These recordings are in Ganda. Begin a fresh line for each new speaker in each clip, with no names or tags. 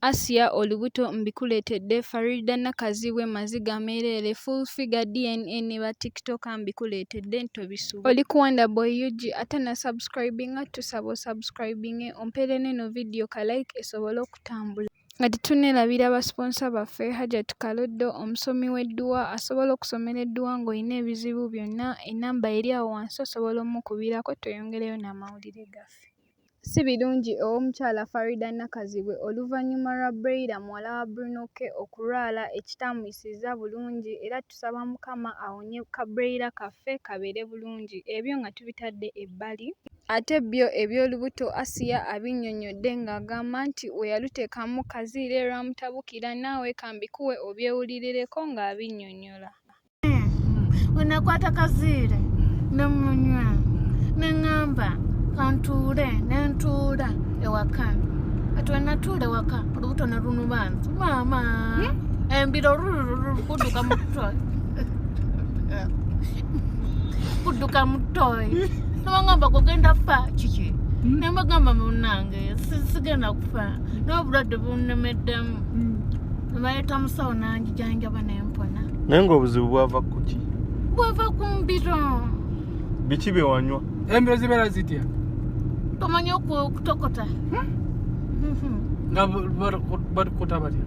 Asia olubuto mbikuletedde Faridah Nakazibwe maziga merere full figure DNA ne ba TikTok mbikuletedde ntobisuba oli kuwanda boy yuji ate na subscribinga tusaba subscribing ompere neno video ka like esobola okutambula nga tunerabira ba sponsor baffe Hajat Kaloddo omusomi w'edduwa asobola okusomera edduwa ng'olina ebizibu byonna enamba eri awo wansi osobola omukubirako tweyongereyo n'amawulire gaffe. Si birungi omukyala Faridah Nakazibwe oluvannyuma lwa Brenda muwala wa Brunoke okulwala ekitaamuyisiza bulungi era tusaba Mukama awonye ka Brenda kaffe kabeere bulungi ebyo nga tubitadde ebbali ate byo eby'olubuto Asia abinnyonnyodde ng'agamba nti we yaluteekamu kaziire lwamutabukira naawe kambikuwe obyewulirireko ng'abinnyonnyola.
We nakwata kaziire nemunywa neŋŋamba kantuule nentuula ewaka ati we natuula ewaka olubuto ne lunubanza maama embiro kudduka mu ttooyi kudduka mu ttooyi nabagamba kugenda fa kiki nembagamba munnange sigenda kufa n'obulwadde bunnemeddemu nebaleeta musawo nanjijanjaba nempona
naye ng'obuzibu bwava ku ki?
bwava ku mbiro.
Biki bye wanywa?
Embiro zibeera zitya?
Tomanyi okutokota
nga bakota batya?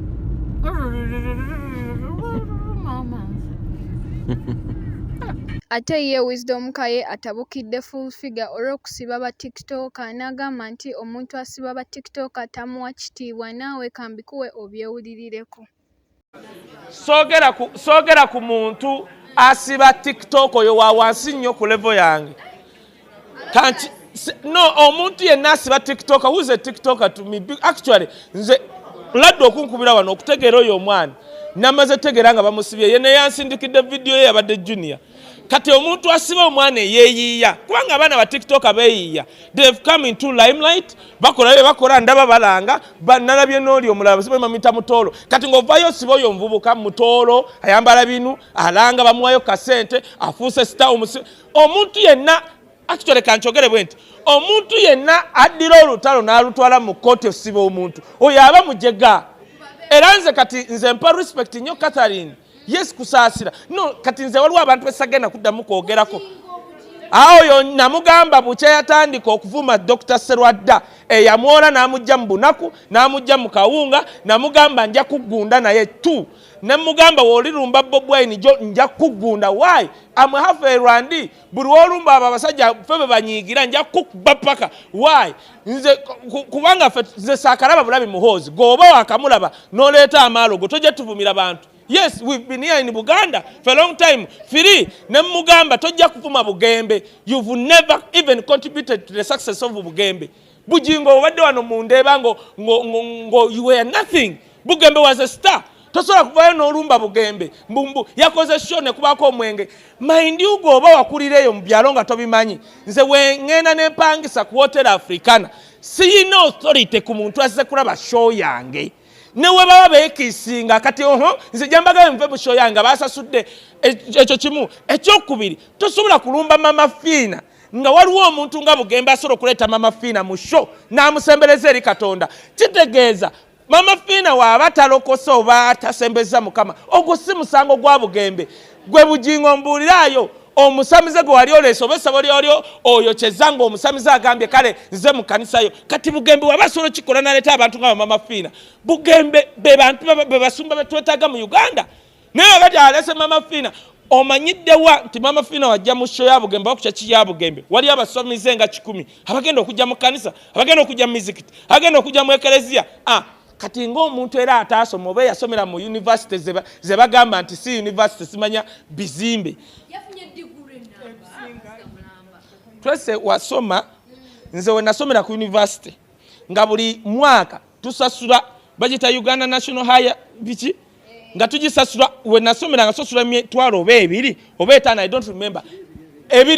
Ate ye Wisdom Kaye atabukidde full figure olw'okusiba ba TikTok n'agamba nti omuntu asiba ba TikTok tamuwa kitiibwa naawe kambikuwe obyewulirireko.
Soogera ku muntu asiba TikTok oyo wa wansi nnyo ku level yange. Kanti no omuntu yenna asiba TikTok who is a TikToker to me actually nze ladde okunkubira wano okutegeera oyo omwana namaze tegeera nga bamusibye ye ne yansindikidde video ye yabadde junior kati omuntu asiba omwana yeeyiiya kubanga abaana ba TikTok beeyiiya they've come into limelight bakola ndaba balanga banalabye n'oli omulala basibe mamita mutoolo kati ng'ovaayo siba oyo omuvubuka mutoolo ayambala binu alanga bamuwayo kasente afuuse sita omuntu yenna actually kanchogere bwenti omuntu yenna addira olutalo n'alutwala mu kooti osiba omuntu oyo aba mujega era nze kati nze mpa respect nnyo Catherine yes kusaasira no kati nze waliwo abantu besagenda kuddamu kwogerako awo namugamba bukya yatandika okuvuma Dr. Serwadda eyamwola n'amujja mu bunaku n'amujja mu kawunga namugamba nja kuggunda naye tu nemugamba wolirumba Bob Wine jo nja kuggunda why am half a rwandi buli wolumba abasajja febe banyigira nja kukuba paka why nze kubanga nze sakalaba bulabi muhozi goba wakamulaba noleeta amaalo go toje tuvumira bantu. Yes, we've been here in Buganda for a long time. Firi, nemugamba tojja kuvuma Bugembe. You've never even contributed to the success of Bugembe. Bujingo obadde wano mundeba ngo you were nothing. Bugembe was a star. Tosobola kuvayo n'olumba Bugembe. Mbumbu yakoze show ne kubako omwenge. Mind you go oba wakulireyo mu byalo nga tobimanyi. Nze wengenda n'empangisa ku Hotel Africana. Siyina authority ku muntu azze kulaba show yange. Newe baba bekisinga kati nze jambaga mve busho yanga basasudde ekyo kimu ekyokubiri tosobola kulumba mama Fina nga waliwo omuntu nga Bugembe asobola kuleta mama Fina mu show n'amusembereza eri Katonda kitegeeza mama Fina waaba talokosa oba tasembeza Mukama ogwo si musango gwa Bugembe gwe bujingo mbuulirayo omusamize gwe wali oleese obesa bali olio oyo kyezanga omusamize agambye kale nze mu kanisa yo kati Bugembe wabasolo kikola naleta abantu nga mama Fina Bugembe be bantu be basumba betwetaga mu Uganda naye kati alese mama Fina omanyidde wa nti mama Fina wajja mu show ya Bugembe okucha ki ya Bugembe wali abasomize nga 10 abagenda okujja mu kanisa abagenda okujja mu mizikiti abagenda okujja mu eklezia kati ng'omuntu era ataasoma oba yasomera mu university ze bagamba nti si university simanya bizimbe twese wasoma nze we nasomera ku university nga buli mwaka tusasula bagita Uganda National Higher biki nga tugisasula we nasomera nga sasula 2 oba 2 oba 5 I don't remember ebiri